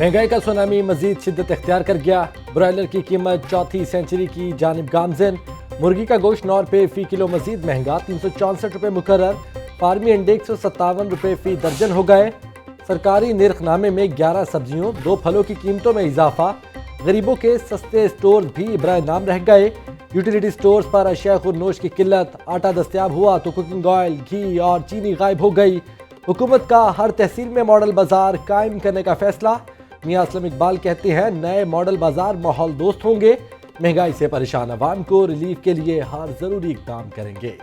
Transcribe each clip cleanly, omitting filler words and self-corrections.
महंगाई का सुनामी मजीद शिद्दत इख्तियार कर गया। ब्रॉयलर की कीमत चौथी सेंचुरी की जानिब गामजन। मुर्गी का गोश्त 9 रुपये फी किलो मजीद महंगा, 364 रुपये मुकर्रर। फार्मी अंडे 157 रुपये फी दर्जन हो गए। सरकारी निर्खनामे में 11 सब्जियों 2 फलों की कीमतों में इजाफा। गरीबों के सस्ते स्टोर भी बराए नाम रह गए। यूटिलिटी स्टोर्स पर अशिया खुर्नोश की किल्लत। आटा दस्तयाब हुआ तो कुकिंग ऑयल, घी और चीनी गायब हो गई। हुकूमत का हर तहसील में मॉडल बाजार कायम करने का फैसला। मियां असलम इकबाल कहते हैं नए मॉडल बाजार माहौल दोस्त होंगे। महंगाई से परेशान अवाम को रिलीफ के लिए हर जरूरी इक़दाम करेंगे।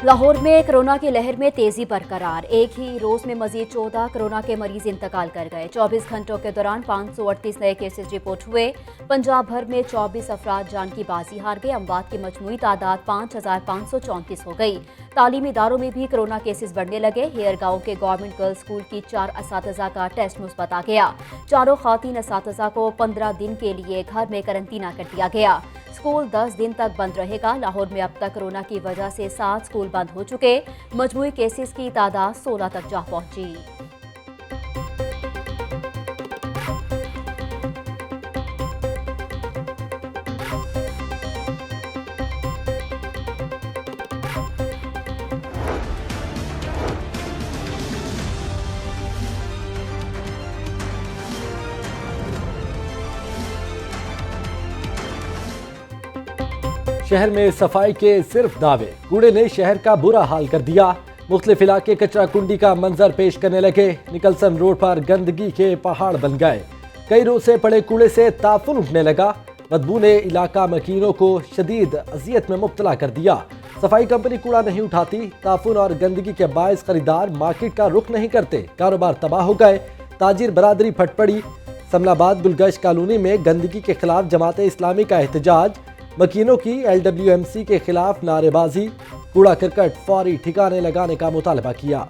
लाहौर में कोरोना की लहर में तेजी बरकरार। एक ही रोज में मजीद 14 कोरोना के मरीज इंतकाल कर गए। 24 घंटों के दौरान 538 नए केसेस रिपोर्ट हुए। पंजाब भर में 24 अफराद जान की बाजी हार गए। अमवात की मजमूई तादाद 5534 हो गई। तालीमी इदारों में भी कोरोना केसेस बढ़ने लगे। हेयर गांव के गवर्नमेंट गर्ल्स स्कूल की 4 असातिज़ा का टेस्ट मुस्बत आ गया। चारों खातीन असातिज़ा को 15 दिन के लिए घर में करंतना कर दिया गया। स्कूल 10 दिन तक बंद रहेगा। लाहौर में अब तक कोरोना की वजह से 7 स्कूल बंद हो चुके। मजमूई केसेस की तादाद 16 तक जा पहुंची। शहर में सफाई के सिर्फ दावे, कूड़े ने शहर का बुरा हाल कर दिया। मुख्तलिफ इलाके कचरा कुंडी का मंजर पेश करने लगे। निकलसन रोड पर गंदगी के पहाड़ बन गए। कई रोज से पड़े कूड़े से ताफुन उठने लगा। बदबू ने इलाका मकीनों को शदीद अजियत में मुब्तला कर दिया। सफाई कंपनी कूड़ा नहीं उठाती। ताफुन और गंदगी के बायस खरीदार मार्केट का रुख नहीं करते। कारोबार तबाह हो गए। ताजिर बरादरी फट पड़ी। समलाबाद गुलगश कॉलोनी में गंदगी के खिलाफ जमात इस्लामी का एहतजाज। मकीनों की LWMC के खिलाफ नारेबाजी। कूड़ा करकट फौरी ठिकाने लगाने का मुतालबा किया।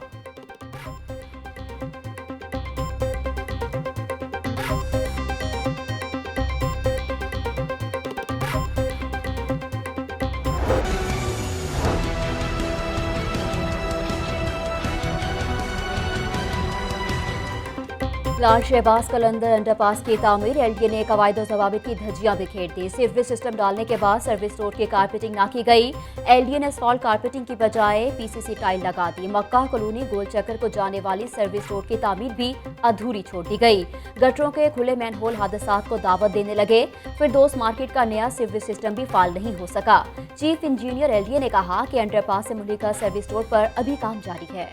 लाल शहबाज कलंदर अंडरपास की तामीर। LDA ने कवायद और जवाबित की धज्जियां बिखेर दी। सीवरेज सिस्टम डालने के बाद सर्विस रोड की कारपेटिंग ना की गई। LDA ने असफाल्ट कारपेटिंग की बजाय PCC टाइल लगा दी। मक्का कॉलोनी गोल चक्कर को जाने वाली सर्विस रोड की तामीर भी अधूरी छोड़ दी गई। गटरों के खुले मैनहोल हादसात को दावत देने लगे। फिरदौस मार्केट का नया सीवरेज सिस्टम भी फाल नहीं हो सका। चीफ इंजीनियर LDA ने कहा कि अंडरपास से मुल्का सर्विस रोड पर अभी काम जारी है।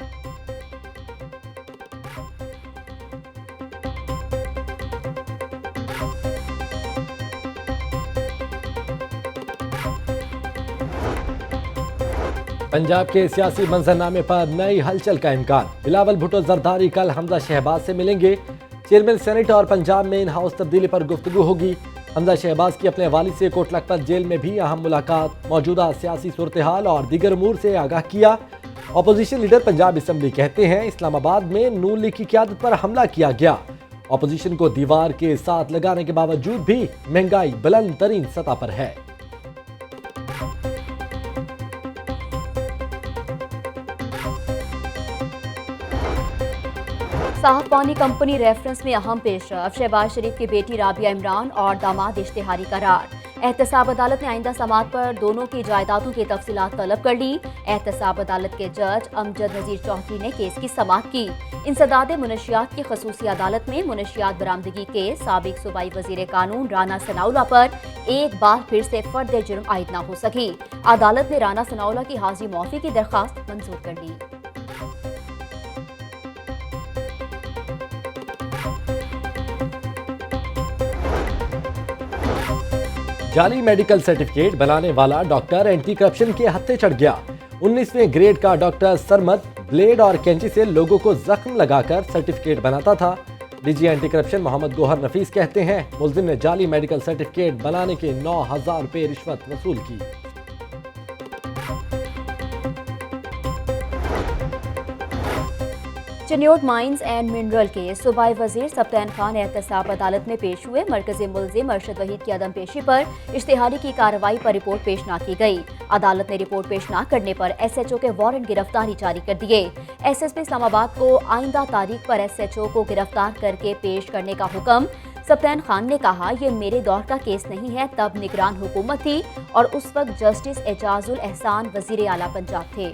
पंजाब के सियासी मंजरनामे पर नई हलचल का इम्कान। बिलावल भुट्टो जरदारी कल हमजा शहबाज से मिलेंगे। चेयरमैन सेनेट और पंजाब में इन हाउस तब्दीली पर गुफ्तगू होगी। हमजा शहबाज की अपने वालिद से कोट लखपत जेल में भी अहम मुलाकात। मौजूदा सियासी सूरत हाल और दीगर अमूर से आगाह किया। अपोजिशन लीडर पंजाब असम्बली कहते हैं इस्लामाबाद में नून लीग की क़यादत पर हमला किया गया। अपोजिशन को दीवार के साथ लगाने के बावजूद भी महंगाई बुलंद तरीन सतह पर है। साफ पानी कंपनी रेफरेंस में अहम पेशरफ। शहबाज शरीफ की बेटी राबिया इमरान और दामाद इश्तिहारी करार। एहतसाब अदालत ने आइंदा समात पर दोनों की जायदादों की तफसीलात तलब कर ली। एहतसाब अदालत के जज अमजद नजीर चौधरी ने केस की समात की। इंसदाद मुनशियात की खसूसी अदालत में मुनशियात बरामदगी केस साबिक सूबाई वजीर कानून राना सनाउल्लाह पर एक बार फिर से फर्द जुर्म आयद न हो सकी। अदालत ने राना सनाउल्लाह की हाजिरी मौफी की दरख्वास्त मंजूर कर ली। जाली मेडिकल सर्टिफिकेट बनाने वाला डॉक्टर एंटी करप्शन के हत्थे चढ़ गया। 19वें ग्रेड का डॉक्टर सरमद ब्लेड और कैंची से लोगों को जख्म लगाकर सर्टिफिकेट बनाता था। DG anti corruption Mohammad Gohar Nafees कहते हैं मुलजिम ने जाली मेडिकल सर्टिफिकेट बनाने के 9,000 रुपए रिश्वत वसूल की। चिन्योट माइंस एंड मिनरल के सूबाई वजीर सप्तान खान एहतसाब अदालत में पेश हुए। मरकजी मुल्जिम अरशद वहीद की अदम पेशी पर इश्तिहारी की कार्रवाई पर रिपोर्ट पेश न की गई। अदालत ने रिपोर्ट पेश न करने पर SHO के वारंट गिरफ्तारी जारी कर दिए। SSP इस्लामाबाद को आइंदा तारीख पर SHO को गिरफ्तार करके पेश करने का हुक्म। सप्तान खान ने कहा, ये मेरे दौर का केस नहीं है, तब निगरान हुकूमत थी और उस वक्त जस्टिस एजाजुल एहसान वजीर आला पंजाब थे।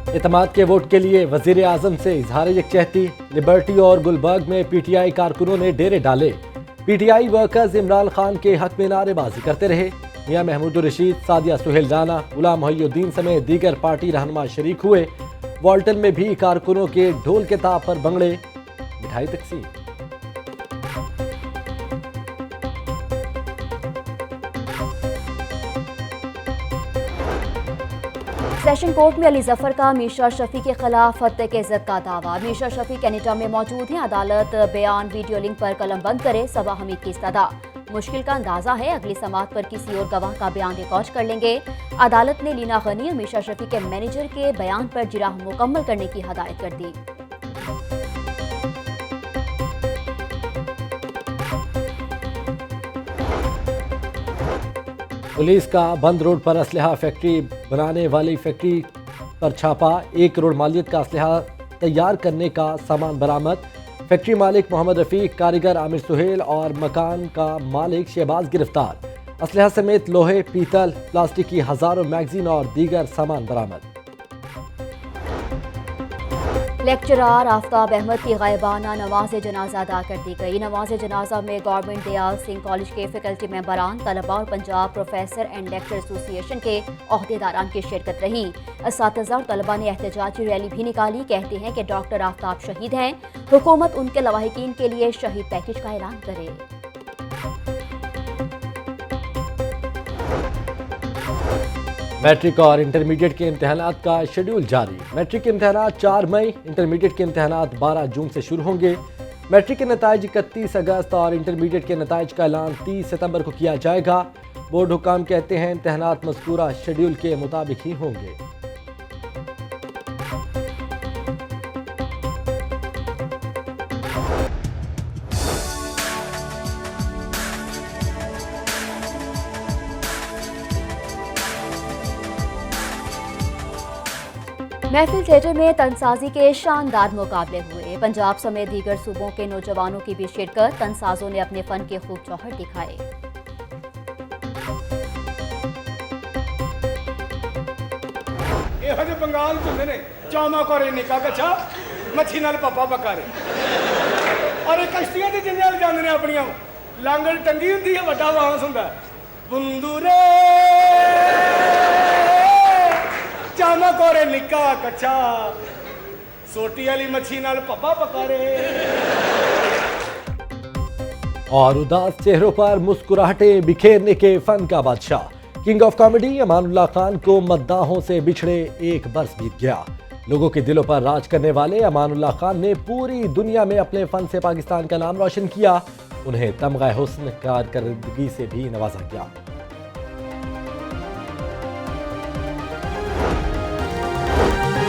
इत्तेमाद के वोट के लिए वजीर आजम से इजहार यकजहती। लिबर्टी और गुलबर्ग में PTI कारकुनों ने डेरे डाले। PTI वर्कर्स इमरान खान के हक में नारेबाजी करते रहे। मियां महमूद रशीद, सादिया सुहेल राना, गुलाम मोहिउद्दीन समेत दीगर पार्टी रहनुमा शरीक हुए। वॉल्टन में भी कारकुनों के ढोल के ताब पर बंगड़े, मिठाई तकसीम। सेशन कोर्ट में अली जफर का मीशा शफी के खिलाफ हत्या के इज्जत का दावा। मीशा शफी कनाडा में मौजूद हैं। अदालत बयान वीडियो लिंक पर कलम बंद करे। सबा हमीद की सदा। मुश्किल का अंदाजा है, अगली समाअत पर किसी और गवाह का बयान रिकॉर्ड कर लेंगे। अदालत ने लीना गनी और मीशा शफी के मैनेजर के बयान पर जिराह मुकम्मल करने की हदायत कर दी। पुलिस का बंद रोड पर असलहा फैक्ट्री बनाने वाली फैक्ट्री पर छापा। 1 करोड़ मालियत का असलहा तैयार करने का सामान बरामद। फैक्ट्री मालिक मोहम्मद रफीक, कारीगर आमिर सुहेल और मकान का मालिक शहबाज गिरफ्तार। असलहा समेत लोहे, पीतल, प्लास्टिक की हजारों मैगजीन और दीगर सामान बरामद। लेक्चरार आफ्ताब अहमद की गायबाना नमाज जनाजा अदा कर दी गई। नमाज जनाजा में गवर्नमेंट दयाल सिंह कॉलेज के फैकल्टी मेंबरान, तलबा और Punjab professor and lecture association के अहदेदारान की शिरकत रही। असातिज़ा और तलबा ने एहतजाजी रैली भी निकाली। कहते हैं कि डॉक्टर आफ्ताब शहीद हैं, हुकूमत उनके लवाहिकीन के लिए शहीद पैकेज का ऐलान करे। मैट्रिक और इंटरमीडिएट के इम्तहानात का शेड्यूल जारी। मैट्रिक के इम्तहानात 4 मई, इंटरमीडिएट के इम्तहानात 12 जून से शुरू होंगे। मैट्रिक के नताइज 31 अगस्त और इंटरमीडिएट के नताइज का ऐलान 30 सितंबर को किया जाएगा। बोर्ड हुकाम कहते हैं इम्तहानात मज़कूरा शेड्यूल के मुताबिक ही होंगे। महफिल थिएटर में तनसाजी के शानदार मुकाबले हुए। पंजाब समेत दीगर सूबों के नौजवानों की भी शिरकत। तनसाजों ने अपने फन के खूब जौहर दिखाए। ਇਹੋ ਜਿਹੇ ਬੰਗਾਲ ਹੁੰਦੇ ਨੇ ਚਾਮਾ ਕੋਰੇ ਨਿੱਕਾ ਕੱਚਾ ਮੱਛੀ ਨਾਲ ਪੱਪਾ ਪਕਾਰੇ ਔਰ ਇਹ ਕਸ਼ਤੀਆਂ ਤੇ ਜਿੰਨੇ ਵਾਲ ਜਾਂਦੇ ਨੇ ਆਪਣੀਆਂ ਲਾਂਗਲ ਟੰਗੀ ਹੁੰਦੀ ਹੈ ਵੱਡਾ ਵਾਂਸ ਹੁੰਦਾ ਬੰਦੂਰੇ ਚਾਮਾ ਕੋਰੇ ਨਿੱਕਾ ਕੱਚਾ ਸੋਟੀ ਵਾਲੀ ਮੱਛੀ ਨਾਲ ਪੱਪਾ ਪਕਾਰੇ। और उदास चेहरों पर मुस्कुराहटें बिखेरने के फन का बादशाह king of comedy Amanullah Khan को मद्दाहों से बिछड़े 1 बरस बीत गया। लोगों के दिलों पर राज करने वाले अमानुल्लाह खान ने पूरी दुनिया में अपने फन से पाकिस्तान का नाम रोशन किया। उन्हें तमगा हुस्न कारकर्दगी से भी नवाजा गया।